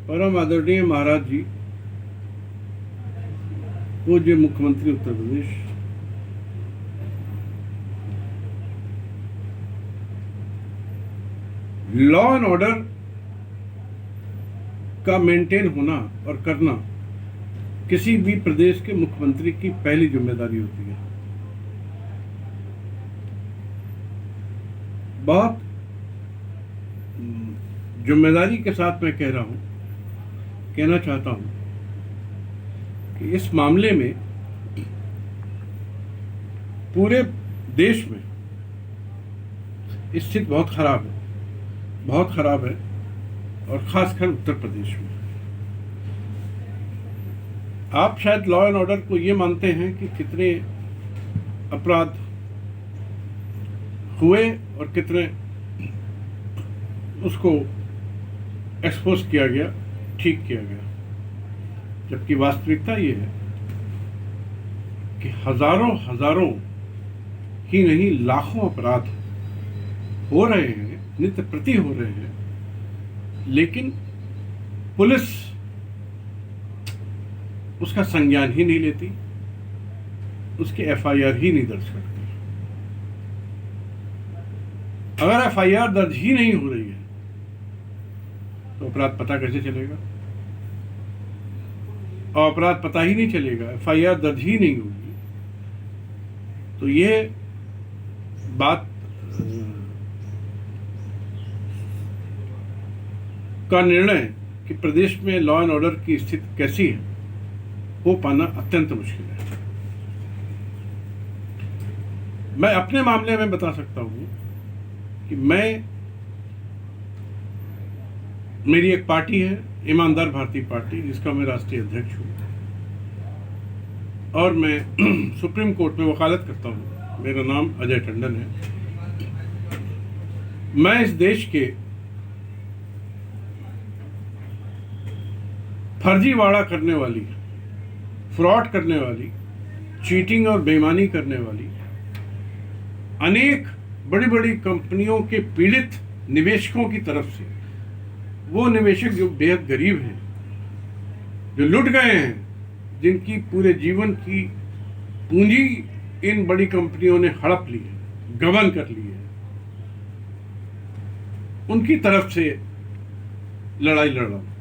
परम आदरणीय महाराज जी, पूज्य मुख्यमंत्री Uttar Pradesh, law and order का मेंटेन होना और करना किसी भी प्रदेश के मुख्यमंत्री की पहली जिम्मेदारी होती है। बहुत जिम्मेदारी के साथ मैं कहना चाहता हूं कि इस मामले में पूरे देश में स्थिति बहुत खराब है और खासकर उत्तर प्रदेश में। आप शायद लॉ एंड ऑर्डर को ये मानते हैं कि कितने अपराध हुए और कितने उसको एक्सपोज किया गया, ठीक किया गया, जबकि वास्तविकता ये है कि हजारों ही नहीं लाखों अपराध हो रहे हैं, नित्य प्रति हो रहे हैं, लेकिन पुलिस उसका संज्ञान ही नहीं लेती, उसकी एफआईआर ही नहीं दर्ज करती। अगर एफआईआर दर्ज ही नहीं हो रही है तो अपराध पता कैसे चलेगा? और अपराध पता ही नहीं चलेगा, एफआईआर दर्ज ही नहीं होगी, तो ये बात का निर्णय कि प्रदेश में लॉ एंड ऑर्डर की स्थिति कैसी है हो पाना अत्यंत मुश्किल है। मैं अपने मामले में बता सकता हूं कि मेरी एक पार्टी है, ईमानदार भारतीय पार्टी, जिसका मैं राष्ट्रीय अध्यक्ष हूं, और मैं सुप्रीम कोर्ट में वकालत करता हूं। मेरा नाम अजय टंडन है। मैं इस देश के फर्जीवाड़ा करने वाली, फ्रॉड करने वाली, चीटिंग और बेईमानी करने वाली अनेक बड़ी बड़ी कंपनियों के पीड़ित निवेशकों की तरफ से, वो निवेशक जो बेहद गरीब हैं, जो लुट गए हैं, जिनकी पूरे जीवन की पूंजी इन बड़ी कंपनियों ने हड़प ली है, गबन कर ली है, उनकी तरफ से लड़ाई लड़ रहा हूं।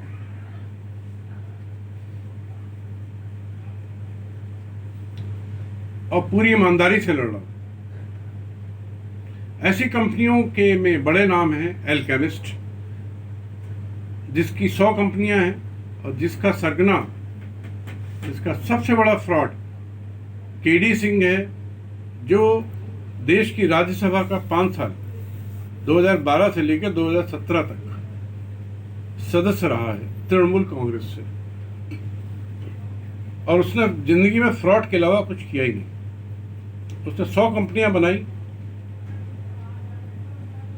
और पूरी ईमानदारी से लड़ रहा हूं। ऐसी कंपनियों के में बड़े नाम हैं एल्केमिस्ट, जिसकी 100 कंपनियां हैं और जिसका सरगना, जिसका सबसे बड़ा फ्रॉड केडी सिंह है, जो देश की राज्यसभा का 5 साल 2012 से लेकर 2017 तक सदस्य रहा है तृणमूल कांग्रेस से, और उसने जिंदगी में फ्रॉड के अलावा कुछ किया ही नहीं। उसने 100 कंपनियां बनाई,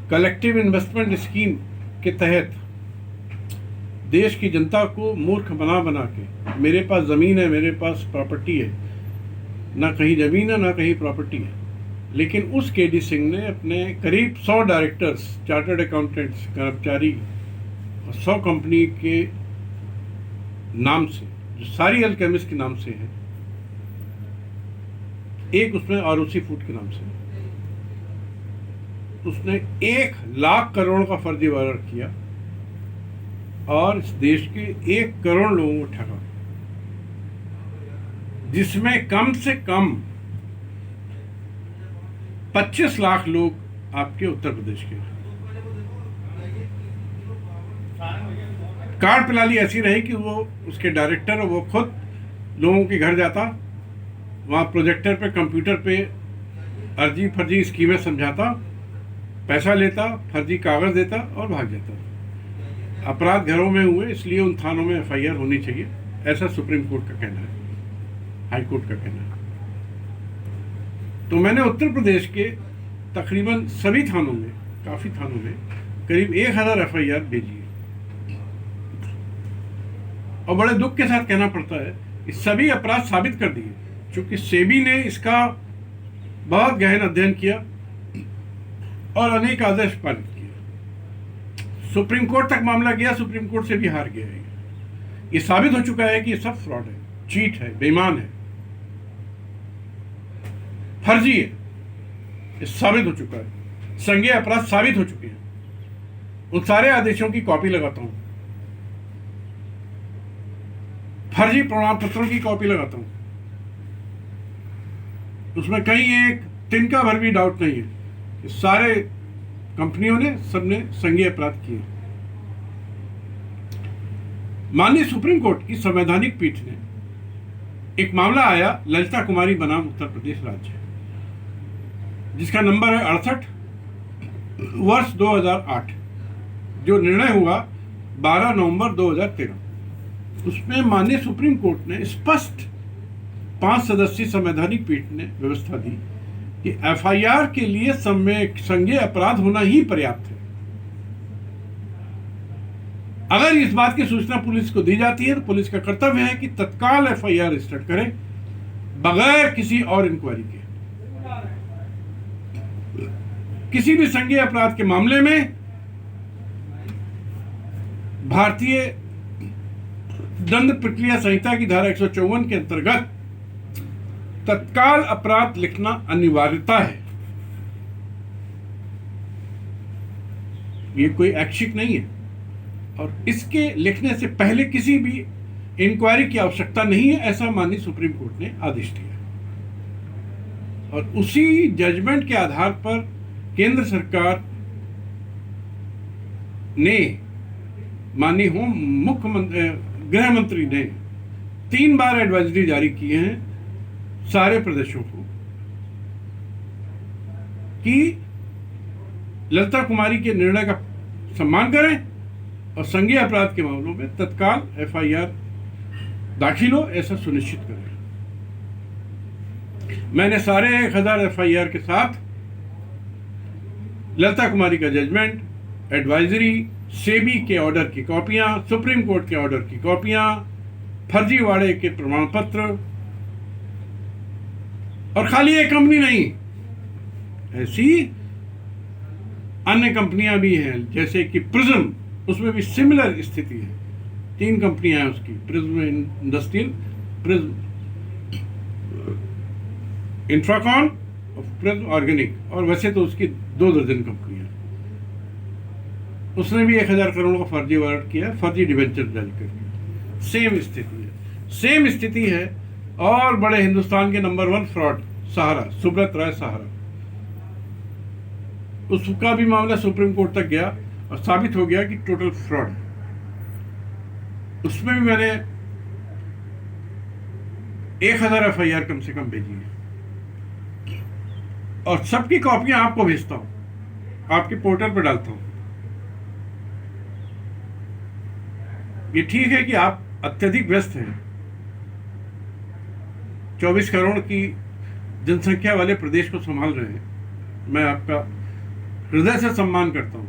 कलेक्टिव इन्वेस्टमेंट स्कीम के तहत देश की जनता को मूर्ख बना के, मेरे पास ज़मीन है, मेरे पास प्रॉपर्टी है, ना कहीं ज़मीन है ना कहीं प्रॉपर्टी है, लेकिन उस केडी सिंह ने अपने करीब 100 डायरेक्टर्स, चार्टर्ड अकाउंटेंट्स, कर्मचारी और 100 कंपनी के नाम से, जो सारी अल्केमिस्ट के नाम से है, एक उसमें आरओसी फूड के नाम से, उसने 1 लाख करोड़ का फर्जीवाड़ा किया और इस देश के 1 करोड़ लोगों को ठगा, जिसमें कम से कम 25 लाख लोग आपके उत्तर प्रदेश के। कार्ड प्रणाली ऐसी रही कि वो उसके डायरेक्टर, वो खुद लोगों के घर जाता, वहाँ प्रोजेक्टर पे, कंप्यूटर पे अर्जी फर्जी स्कीमें समझाता, पैसा लेता, फर्जी कागज देता और भाग जाता। अपराध घरों में हुए, इसलिए उन थानों में एफआईआर होनी चाहिए, ऐसा सुप्रीम कोर्ट का कहना है, हाई कोर्ट का कहना है। तो मैंने उत्तर प्रदेश के तकरीबन सभी थानों में, काफ़ी थानों में करीब 1000 एफआईआर भेजी है। और बड़े दुख के साथ कहना पड़ता है, इस सभी अपराध साबित कर दिए, क्योंकि सेबी ने इसका बहुत गहन अध्ययन किया और अनेक आदेश पारित किए। सुप्रीम कोर्ट तक मामला गया, सुप्रीम कोर्ट से भी हार गया है। ये साबित हो चुका है कि ये सब फ्रॉड है, चीट है, बेईमान है, फर्जी है। ये साबित हो चुका है, संज्ञेय अपराध साबित हो चुके हैं। उन सारे आदेशों की कॉपी लगाता हूं, फर्जी प्रमाण पत्रों की कॉपी लगाता हूं, उसमें कहीं एक तिनका भर भी डाउट नहीं है कि सारे कंपनियों ने, सबने संज्ञेय अपराध किए। माननीय सुप्रीम कोर्ट की संवैधानिक पीठ ने एक मामला आया ललिता कुमारी बनाम उत्तर प्रदेश राज्य, जिसका नंबर है 68 वर्ष 2008, जो निर्णय हुआ 12 नवंबर 2013। उसमें माननीय सुप्रीम कोर्ट ने स्पष्ट 5 सदस्यीय संवैधानिक पीठ ने व्यवस्था दी कि एफआईआर के लिए संज्ञेय अपराध होना ही पर्याप्त है। अगर इस बात की सूचना पुलिस को दी जाती है तो पुलिस का कर्तव्य है कि तत्काल एफआईआर रजिस्टर करे बगैर किसी और इंक्वायरी के। किसी भी संज्ञेय अपराध के मामले में भारतीय दंड प्रक्रिया संहिता की धारा 154 के अंतर्गत तत्काल अपराध लिखना अनिवार्यता है। ये कोई ऐच्छिक नहीं है और इसके लिखने से पहले किसी भी इंक्वायरी की आवश्यकता नहीं है, ऐसा माननीय सुप्रीम कोर्ट ने आदेश दिया। और उसी जजमेंट के आधार पर केंद्र सरकार ने, माननीय गृह मंत्री ने 3 बार एडवाइजरी जारी किए हैं सारे प्रदेशों को कि ललिता कुमारी के निर्णय का सम्मान करें और संज्ञेय अपराध के मामलों में तत्काल एफआईआर दाखिल हो, ऐसा सुनिश्चित करें। मैंने सारे 1000 एफआईआर के साथ ललिता कुमारी का जजमेंट, एडवाइजरी, सेबी के ऑर्डर की कॉपियां, सुप्रीम कोर्ट के ऑर्डर की कॉपियां, फर्जीवाड़े के प्रमाण पत्र, और खाली एक कंपनी नहीं, ऐसी अन्य कंपनियां भी हैं, जैसे कि प्रिज्म, उसमें भी सिमिलर स्थिति है। 3 कंपनियां हैं उसकी, प्रिज्म इंडस्ट्रियल, प्रिज्म इंफ्राकॉन और प्रिज्म ऑर्गेनिक, और वैसे तो उसकी 2 दर्जन कंपनियां। उसने भी 1000 करोड़ का फर्जी वारंट किया, फर्जी डिवेंचर जारी करके। सेम स्थिति है, सेम स्थिति है। और बड़े हिंदुस्तान के नंबर 1 फ्रॉड सहारा, सुब्रत राय सहारा, उसका भी मामला सुप्रीम कोर्ट तक गया और साबित हो गया कि टोटल फ्रॉड है। उसमें भी मैंने 1000 एफआईआर कम से कम भेजी है और सबकी कॉपियां आपको भेजता हूं, आपके पोर्टल पर डालता हूं। ये ठीक है कि आप अत्यधिक व्यस्त हैं, 24 करोड़ की जनसंख्या वाले प्रदेश को संभाल रहे हैं, मैं आपका हृदय से सम्मान करता हूं।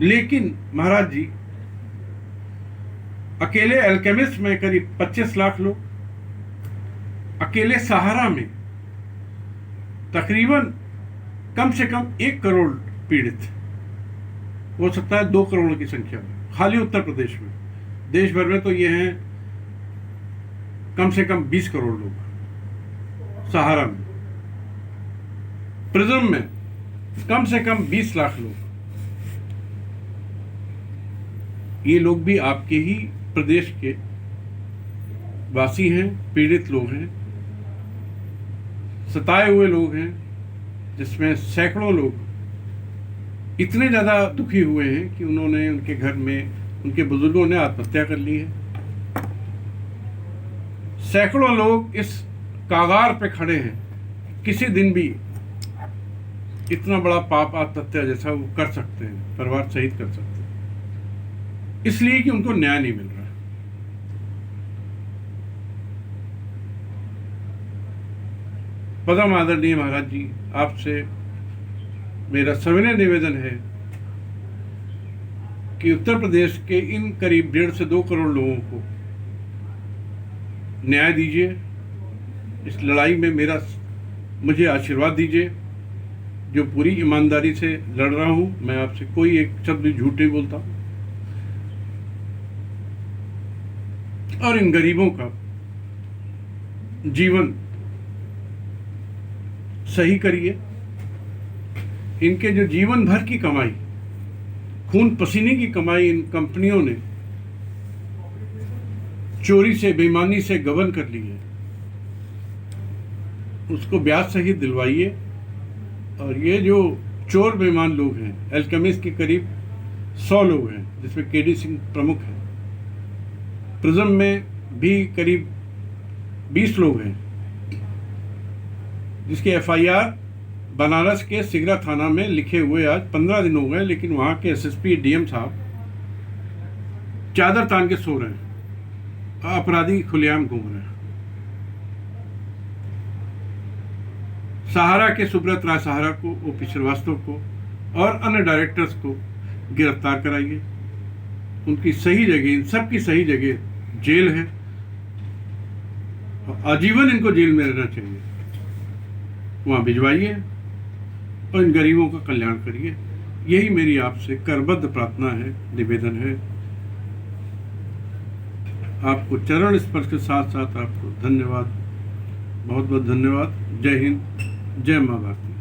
लेकिन महाराज जी, अकेले अल्केमिस्ट में करीब 25 लाख लोग, अकेले सहारा में तकरीबन कम से कम 1 करोड़ पीड़ित, हो सकता है 2 करोड़ की संख्या में, खाली उत्तर प्रदेश में। देश भर में तो ये हैं कम से कम 20 करोड़ लोग सहारा में। प्रिज्म में कम से कम 20 लाख लोग। ये लोग भी आपके ही प्रदेश के वासी हैं, पीड़ित लोग हैं, सताए हुए लोग हैं, जिसमें सैकड़ों लोग इतने ज़्यादा दुखी हुए हैं कि उन्होंने, उनके घर में उनके बुजुर्गों ने आत्महत्या कर ली है। सैकड़ों लोग इस कागार पे खड़े हैं, किसी दिन भी इतना बड़ा पाप आत्महत्या जैसा वो कर सकते हैं, परिवार शहीद कर सकते हैं, इसलिए कि उनको न्याय नहीं मिल रहा। परम आदरणीय महाराज जी, आपसे मेरा सविनय निवेदन है कि उत्तर प्रदेश के इन करीब 1.5 से 2 करोड़ लोगों को न्याय दीजिए। इस लड़ाई में मुझे आशीर्वाद दीजिए, जो पूरी ईमानदारी से लड़ रहा हूं। मैं आपसे कोई एक शब्द भी झूठ नहीं बोलता। और इन गरीबों का जीवन सही करिए। इनके जो जीवन भर की कमाई, खून पसीने की कमाई इन कंपनियों ने चोरी से, बेईमानी से गबन कर ली है, उसको ब्याज सहित दिलवाइए। और ये जो चोर बेईमान लोग हैं, एल्केमिस्ट के करीब 100 लोग हैं, जिसमें केडी सिंह प्रमुख हैं। प्रिज्म में भी करीब 20 लोग हैं, जिसके एफआईआर बनारस के सिगरा थाना में लिखे हुए आज 15 दिन हो गए, लेकिन वहां के एसएसपी डीएम साहब चादर तान के सो रहे हैं, अपराधी खुलेआम घूम रहे हैं। सहारा के सुब्रत राय सहारा को, ओपी श्रीवास्तव को और अन्य डायरेक्टर्स को गिरफ्तार कराइए। उनकी सही जगह, इन सब की सही जगह जेल है, और आजीवन इनको जेल में रहना चाहिए। वहां भिजवाइए और इन गरीबों का कल्याण करिए। यही मेरी आपसे करबद्ध प्रार्थना है, निवेदन है। आपको चरण स्पर्श के साथ साथ आपको धन्यवाद, बहुत बहुत धन्यवाद। जय हिंद, जय मां भारती।